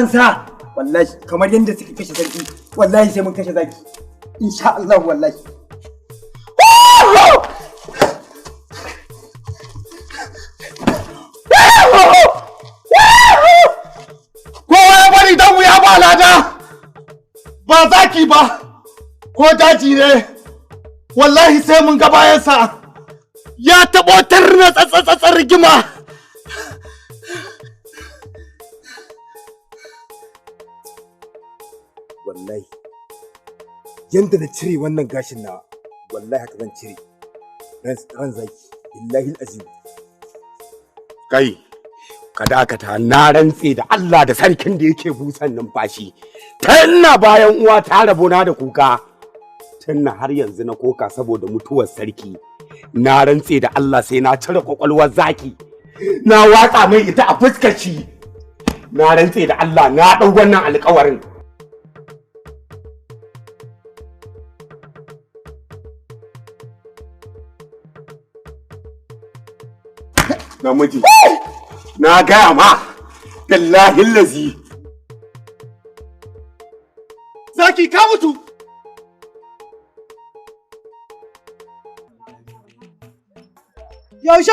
sa wallahi kamar yadda suka kashe sarki wallahi sai mun kashe zaki insha Allah wallahi. Kowa ya bari damu ya ba lada ba zaki ba ko daji ne wallahi sai mun ga bayansa ya taɓo tarna tsatsatsar rigima. Wallahi yanda na cire wannan gashin na wallahi haka zan cire ran zaki billahi azim. Kai ka dakata na rantse da Allah da sarkin da yake busan numfashi tanna bayan uwa ta rabona da kuka tanna har yanzu na koka saboda mutuwar sarki na rantse da Allah sai na cire kwakwalwar zaki na watsa mai ita a fuskar shi na rantse da Allah na dau wannan alƙawarin. Namiji na gaya ma billahi lazi zaki ka mutu. Yaushe